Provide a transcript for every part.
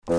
First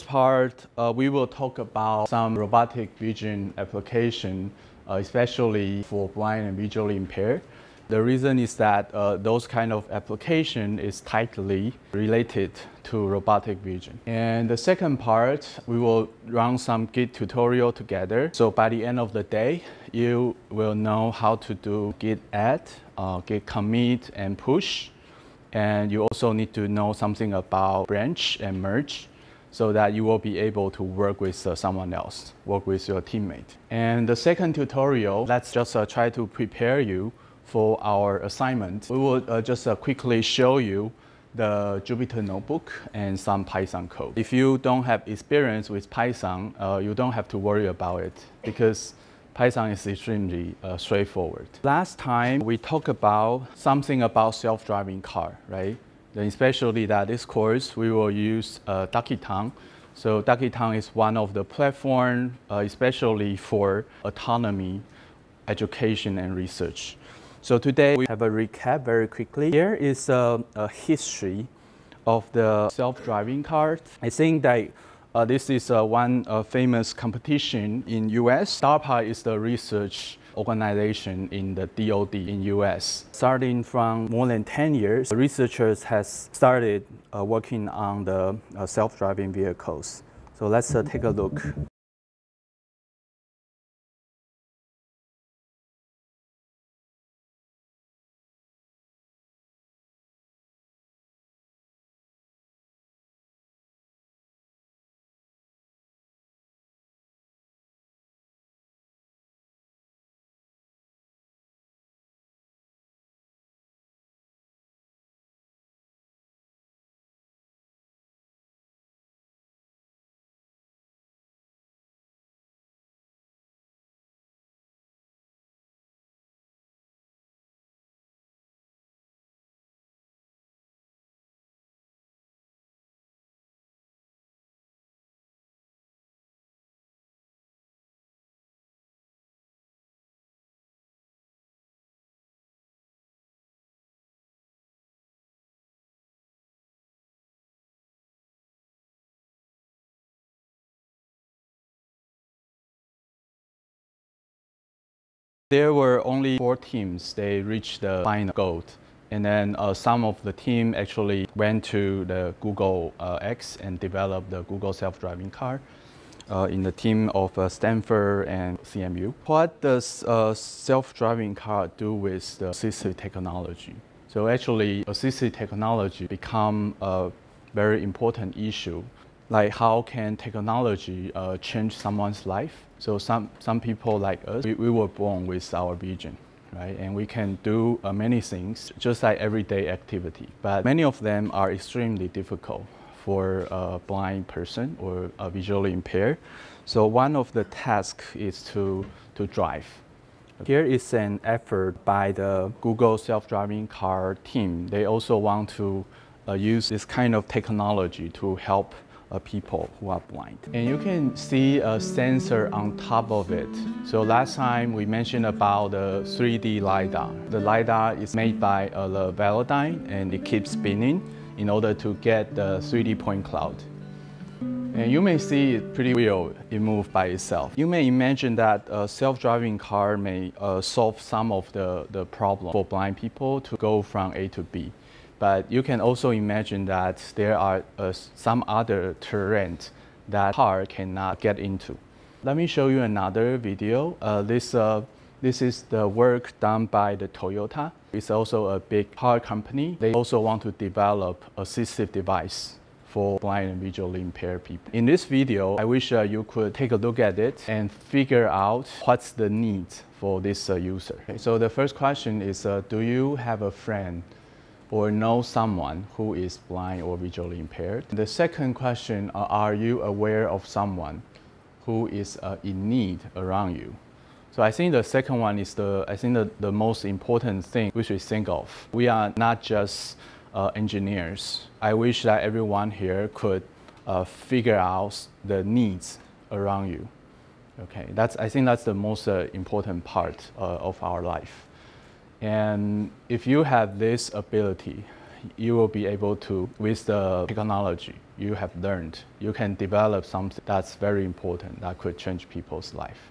part, we will talk about some robotic vision application, especially for blind and visually impaired. The reason is that those kind of application is tightly related to robotic vision. And the second part, we will run some Git tutorial together. So by the end of the day, you will know how to do Git add, Git commit and push. And you also need to know something about branch and merge, so that you will be able to work with someone else, work with your teammate. And the second tutorial, let's just try to prepare you for our assignment. We will just quickly show you the Jupyter Notebook and some Python code. If you don't have experience with Python, you don't have to worry about it because Python is extremely straightforward. Last time we talked about something about self-driving car, right? Especially that this course, we will use Duckietown. So Duckietown is one of the platforms, especially for autonomy, education, and research. So today we have a recap very quickly. Here is a history of the self-driving car. I think that this is one famous competition in US. DARPA is the research organization in the DoD in US. Starting from more than 10 years, researchers has started working on the self-driving vehicles. So let's take a look. There were only 4 teams. They reached the final goal. And then some of the team actually went to the Google X and developed the Google self-driving car in the team of Stanford and CMU. What does self-driving car do with the assistive technology? So actually, assistive technology become a very important issue. Like how can technology change someone's life? So some people like us, we were born with our vision, right? And we can do many things, just like everyday activity. But many of them are extremely difficult for a blind person or a visually impaired. So one of the tasks is to drive. Here is an effort by the Google self-driving car team. They also want to use this kind of technology to help people who are blind. And you can see a sensor on top of it. So last time we mentioned about the 3D LiDAR. The LiDAR is made by the Velodyne and it keeps spinning in order to get the 3D point cloud. And you may see it pretty real, it moves by itself. You may imagine that a self-driving car may solve some of the problem for blind people to go from A to B. But you can also imagine that there are some other terrains that car cannot get into. Let me show you another video. This is the work done by the Toyota. It's also a big car company. They also want to develop assistive device for blind and visually impaired people. In this video, I wish you could take a look at it and figure out what's the need for this user. Okay, so the first question is, do you have a friend or know someone who is blind or visually impaired? The second question, are you aware of someone who is in need around you? So I think the second one is the most important thing we should think of. We are not just engineers. I wish that everyone here could figure out the needs around you. Okay, I think that's the most important part of our life. And if you have this ability, you will be able to, with the technology you have learned, you can develop something that's very important that could change people's life.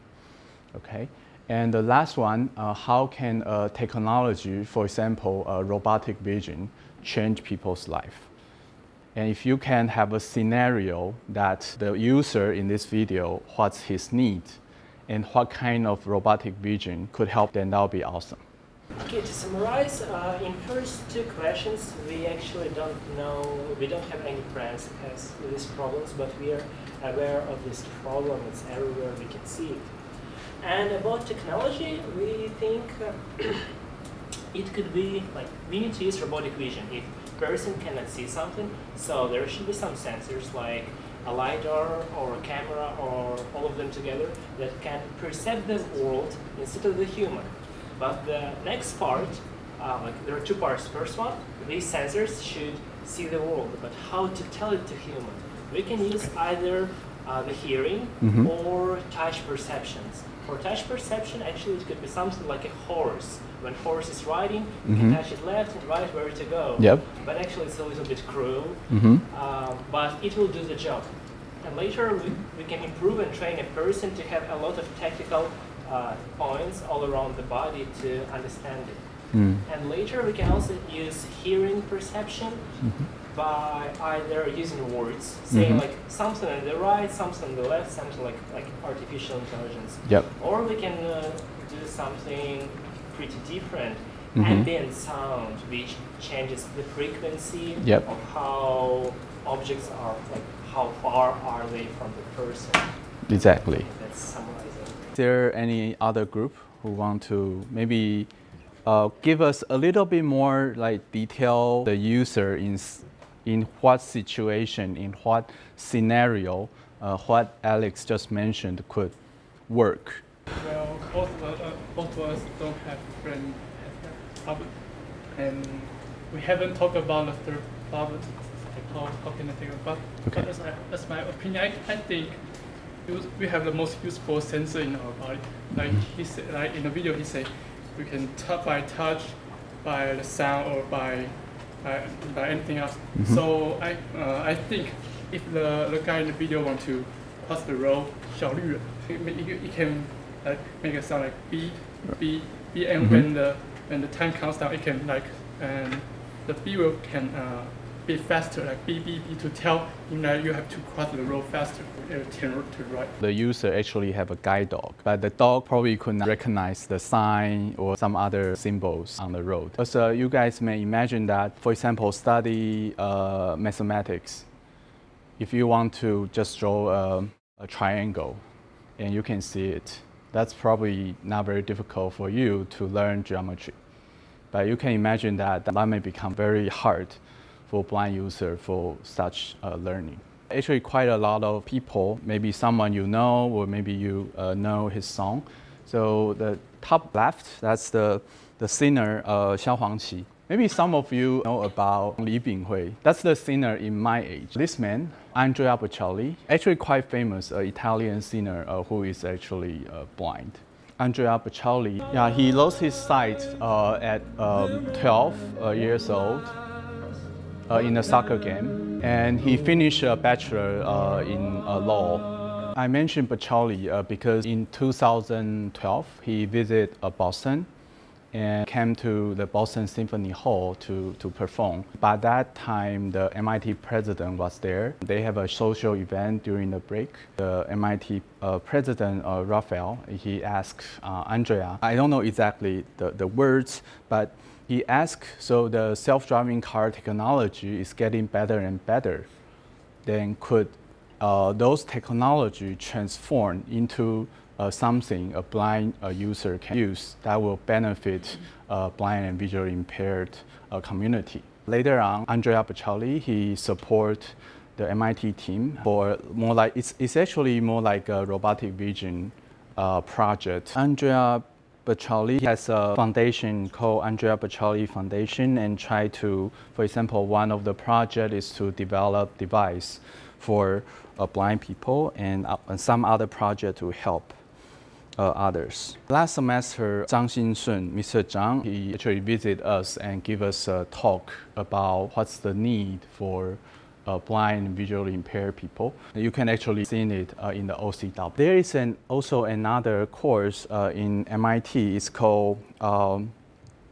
Okay, and the last one, how can technology, for example, robotic vision, change people's life? And if you can have a scenario that the user in this video, what's his need, and what kind of robotic vision could help, then that would be awesome. Okay, to summarize, in first two questions, we actually don't know, we don't have any friends who has these problems, but we are aware of this problem. It's everywhere, we can see it. And about technology, we think it could be like, we need to use robotic vision. If person cannot see something, so there should be some sensors like a LiDAR or a camera or all of them together that can perceive the world instead of the human. But the next part, like there are two parts. First one, these sensors should see the world, but how to tell it to human? We can use either the hearing or touch perceptions. For touch perception, actually it could be something like a horse. When horse is riding, you can touch it left and right where to go. Yep. But actually it's a little bit cruel, but it will do the job. And later we can improve and train a person to have a lot of technical points all around the body to understand it. And later we can also use hearing perception by either using words, saying like something on the right, something on the left, something like artificial intelligence. Yep. Or we can do something pretty different, ambient sound, which changes the frequency of how objects are, like how far are they from the person. Exactly. That's summarizing. Is there any other group who want to maybe give us a little bit more like detail the user in what situation, in what scenario, what Alex just mentioned could work? Well, both of us don't have brain problem, and we haven't talked about the third problem. Like how can I think about? Okay. But that's my opinion. I think we have the most useful sensor in our body. Like he said, like in the video, he said we can by touch, by the sound, or by anything else. So I think if the guy in the video want to cross the road, 小绿人, he can make a sound like beep, beep, beep, and when the time counts down, it can and the beep can be faster, like beep, beep, beep, to tell him that you have to cross the road faster, turn to the right. The user actually have a guide dog, but the dog probably couldn't recognize the sign or some other symbols on the road. So you guys may imagine that, for example, study mathematics. If you want to just draw a triangle and you can see it, that's probably not very difficult for you to learn geometry. But you can imagine that may become very hard for blind user for such learning. Actually, quite a lot of people, maybe someone you know, or maybe you know his song. So the top left, that's the singer Xiao Huangqi. Maybe some of you know about Li Binghui. That's the singer in my age. This man, Andrea Bocelli, actually quite famous, Italian singer who is actually blind. Andrea Bocelli, yeah, he lost his sight at 12 years old in a soccer game, and he finished a bachelor in law. I mentioned Bocelli because in 2012 he visited Boston and came to the Boston Symphony Hall to perform. By that time, the MIT president was there. They have a social event during the break. The MIT president, Raphael, he asked Andrea, I don't know exactly the words, but he asked, so the self-driving car technology is getting better and better. Then could those technology transform into something a blind user can use that will benefit blind and visually impaired community. Later on, Andrea Bocelli, he support the MIT team for more like, it's actually more like a robotic vision project. Andrea Bocelli has a foundation called Andrea Bocelli Foundation, and try to, for example, one of the project is to develop device for blind people, and some other project to help others. Last semester, Zhang Xinsun, Mr. Zhang, he actually visited us and gave us a talk about what's the need for blind and visually impaired people. You can actually see it in the OCW. There is also another course in MIT. It's called,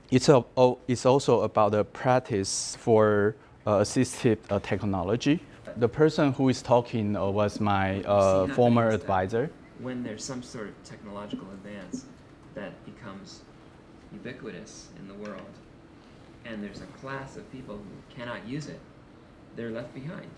it's also about the practice for assistive technology. The person who is talking was my former advisor. When there's some sort of technological advance that becomes ubiquitous in the world, and there's a class of people who cannot use it, they're left behind.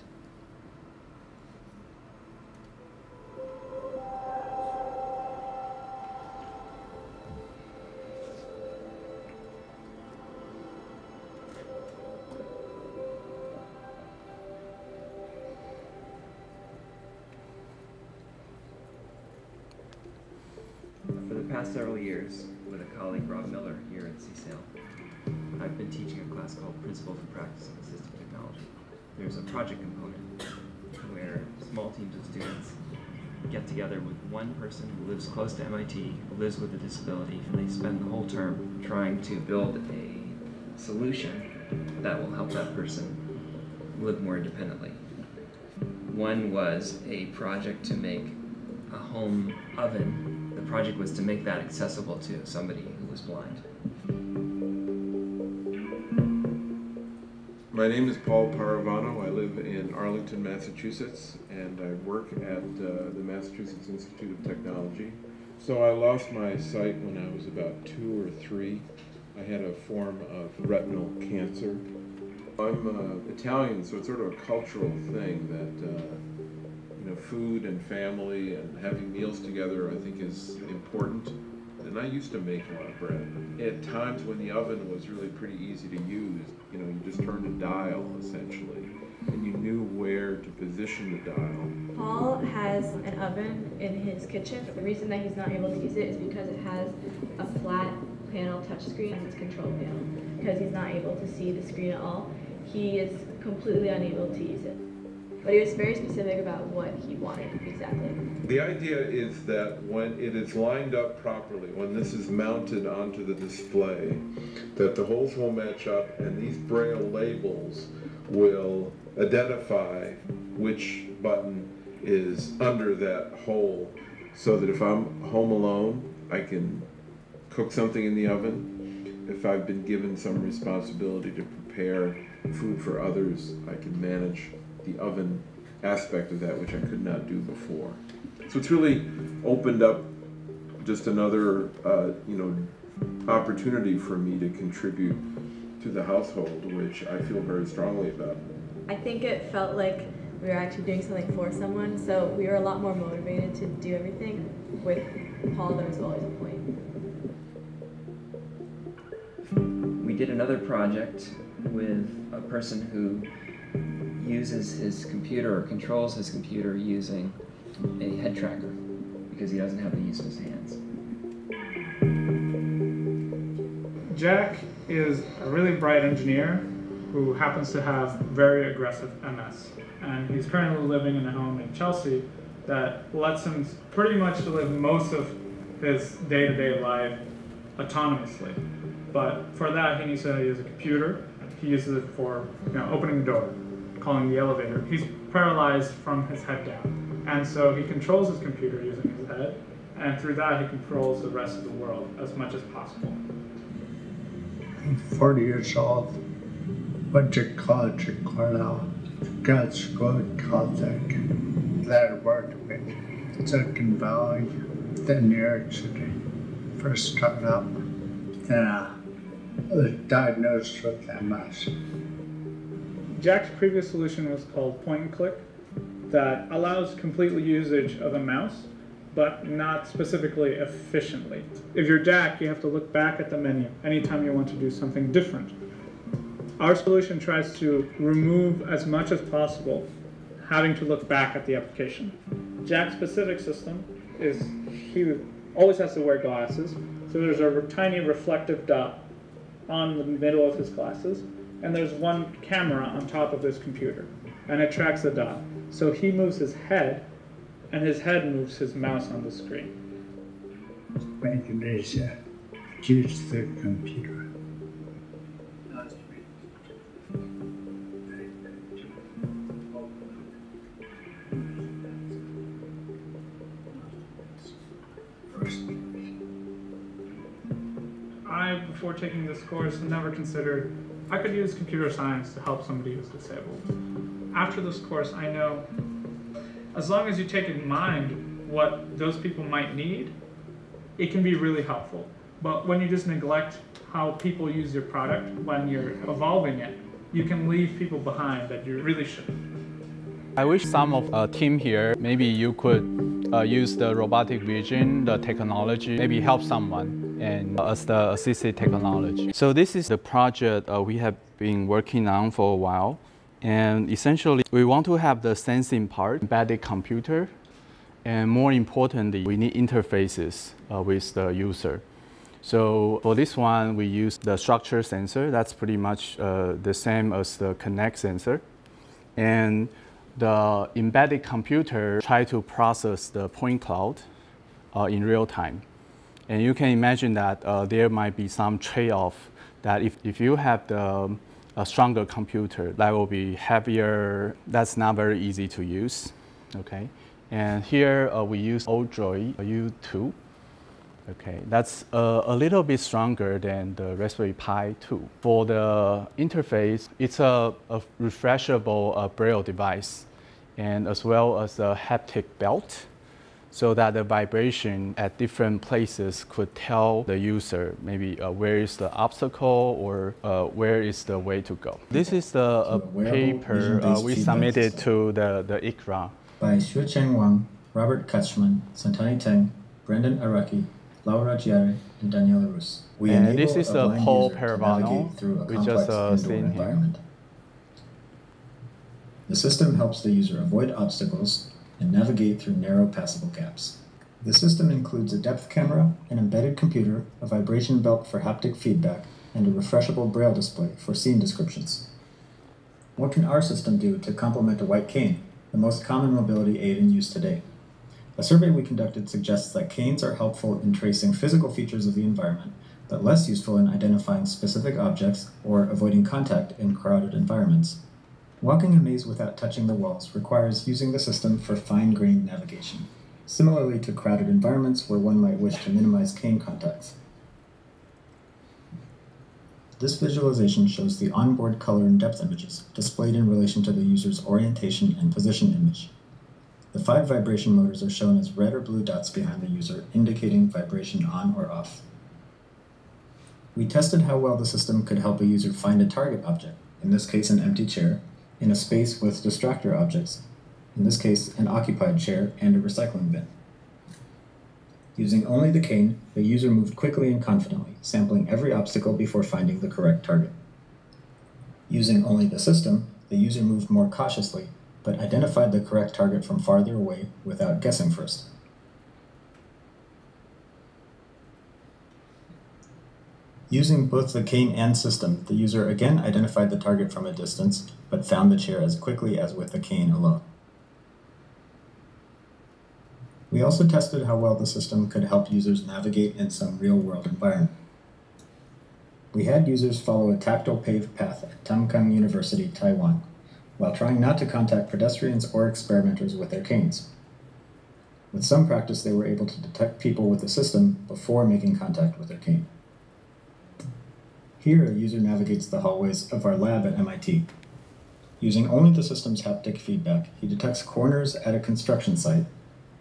For the past several years, with a colleague, Rob Miller, here at CSAIL, I've been teaching a class called Principles and Practice of Assistive Technology. There's a project component where small teams of students get together with one person who lives close to MIT, who lives with a disability, and they spend the whole term trying to build a solution that will help that person live more independently. One was a project to make a home oven. The project was to make that accessible to somebody who was blind. My name is Paul Paravano. I live in Arlington, Massachusetts, and I work at the Massachusetts Institute of Technology. So I lost my sight when I was about 2 or 3. I had a form of retinal cancer. I'm Italian, so it's sort of a cultural thing that you know, food and family and having meals together, I think, is important. And I used to make a lot of bread. At times when the oven was really pretty easy to use, you know, you just turned a dial, essentially, and you knew where to position the dial. Paul has an oven in his kitchen. The reason that he's not able to use it is because it has a flat panel touchscreen as its control panel. Because he's not able to see the screen at all, he is completely unable to use it. But he was very specific about what he wanted exactly. The idea is that when it is lined up properly, when this is mounted onto the display, that the holes will match up and these braille labels will identify which button is under that hole, so that if I'm home alone, I can cook something in the oven. If I've been given some responsibility to prepare food for others, I can manage the oven aspect of that, which I could not do before. So it's really opened up just another you know, opportunity for me to contribute to the household, which I feel very strongly about. I think it felt like we were actually doing something for someone, so we were a lot more motivated to do everything. With Paul, there was always a point. We did another project with a person who uses his computer or controls his computer using a head tracker because he doesn't have the use of his hands. Jack is a really bright engineer who happens to have very aggressive MS. And he's currently living in a home in Chelsea that lets him pretty much live most of his day-to-day life autonomously. But for that, he needs to use a computer. He uses it for, you know, opening the door, calling the elevator. He's paralyzed from his head down. And so he controls his computer using his head, and through that he controls the rest of the world as much as possible. I'm 40 years old, went to college at Cornell, grad school at Caltech. There I worked with Silicon Valley, then New York City, first startup. Then I was diagnosed with MS. Jack's previous solution was called point and click, that allows complete usage of a mouse, but not specifically efficiently. If you're Jack, you have to look back at the menu anytime you want to do something different. Our solution tries to remove as much as possible having to look back at the application. Jack's specific system is he always has to wear glasses, So there's a tiny reflective dot on the middle of his glasses, and there's one camera on top of his computer, and it tracks the dot. So he moves his head, and his head moves his mouse on the screen. Making this use the computer. I, before taking this course, never considered I could use computer science to help somebody who's disabled. After this course, I know as long as you take in mind what those people might need, it can be really helpful. But when you just neglect how people use your product when you're evolving it, you can leave people behind that you really shouldn't. I wish some of a team here, maybe you could use the robotic vision, the technology, maybe help someone and as the assistive technology. So this is the project we have been working on for a while. And essentially, we want to have the sensing part, embedded computer, and more importantly, we need interfaces with the user. So for this one, we use the structure sensor. That's pretty much the same as the Connect sensor. And the embedded computer try to process the point cloud in real time. And you can imagine that there might be some trade-off that if you have a stronger computer, that will be heavier. That's not very easy to use, okay? And here we use Odroid U2. Okay, that's a little bit stronger than the Raspberry Pi 2. For the interface, it's a refreshable Braille device, and as well as a haptic belt, so that the vibration at different places could tell the user maybe where is the obstacle or where is the way to go. This is the paper we submitted to the ICRA. By Xuecheng Wang, Robert Kutschmann, Santani Teng, Brendan Araki, Laura Giare, and Daniela Rus. And this is the Paul Paravano, we just seen here. The system helps the user avoid obstacles and navigate through narrow passable gaps. The system includes a depth camera, an embedded computer, a vibration belt for haptic feedback, and a refreshable braille display for scene descriptions. What can our system do to complement a white cane, the most common mobility aid in use today? A survey we conducted suggests that canes are helpful in tracing physical features of the environment, but less useful in identifying specific objects or avoiding contact in crowded environments. Walking a maze without touching the walls requires using the system for fine-grained navigation, similarly to crowded environments where one might wish to minimize cane contacts. This visualization shows the onboard color and depth images displayed in relation to the user's orientation and position image. The 5 vibration motors are shown as red or blue dots behind the user, indicating vibration on or off. We tested how well the system could help a user find a target object, in this case an empty chair, in a space with distractor objects, in this case an occupied chair and a recycling bin. Using only the cane, the user moved quickly and confidently, sampling every obstacle before finding the correct target. Using only the system, the user moved more cautiously, but identified the correct target from farther away without guessing first. Using both the cane and system, the user again identified the target from a distance, but found the chair as quickly as with the cane alone. We also tested how well the system could help users navigate in some real-world environment. We had users follow a tactile paved path at Tamkang University, Taiwan, while trying not to contact pedestrians or experimenters with their canes. With some practice, they were able to detect people with the system before making contact with their cane. Here, a user navigates the hallways of our lab at MIT. Using only the system's haptic feedback, he detects corners at a construction site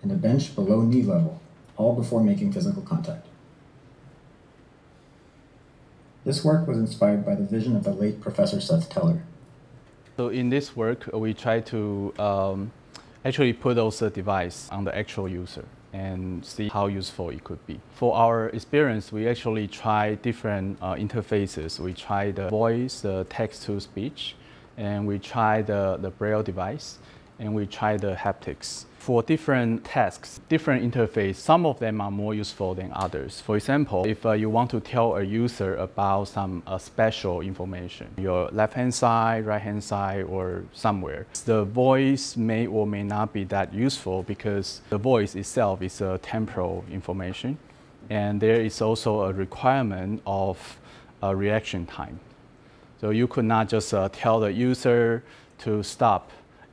and a bench below knee level, all before making physical contact. This work was inspired by the vision of the late Professor Seth Teller. So in this work, we try to actually put those devices on the actual user and see how useful it could be. For our experience, we actually try different interfaces. We try the voice, the text-to-speech, and we try the Braille device, and we try the haptics. For different tasks, different interface, some of them are more useful than others. For example, if you want to tell a user about some special information, your left-hand side, right-hand side, or somewhere, the voice may or may not be that useful because the voice itself is a temporal information, and there is also a requirement of a reaction time. So you could not just tell the user to stop,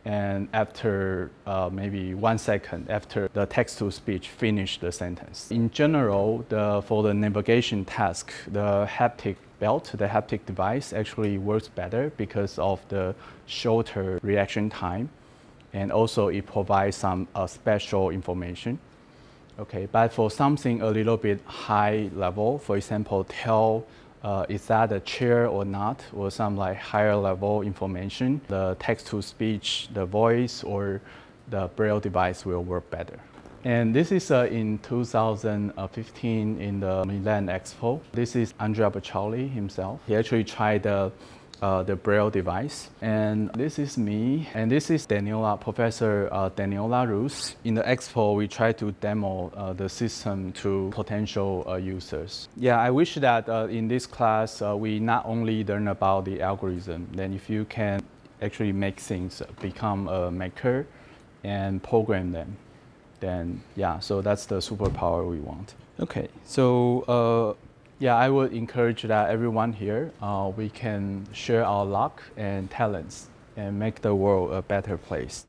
and after maybe 1 second after the text-to-speech finish the sentence. In general, for the navigation task, the haptic belt, the haptic device actually works better because of the shorter reaction time, and also it provides some special information. Okay, but for something a little bit high level, for example, tell is that a chair or not, or some like higher level information, the text-to-speech, the voice, or the Braille device will work better. And this is in 2015 in the Milan Expo. This is Andrea Bocelli himself. He actually tried the Braille device. And this is me, and this is Daniela, Professor Daniela Rus. In the expo, we try to demo the system to potential users. Yeah, I wish that in this class, we not only learn about the algorithm, then if you can actually make things, become a maker and program them, then yeah, so that's the superpower we want. Okay, so yeah, I would encourage that everyone here, we can share our luck and talents and make the world a better place.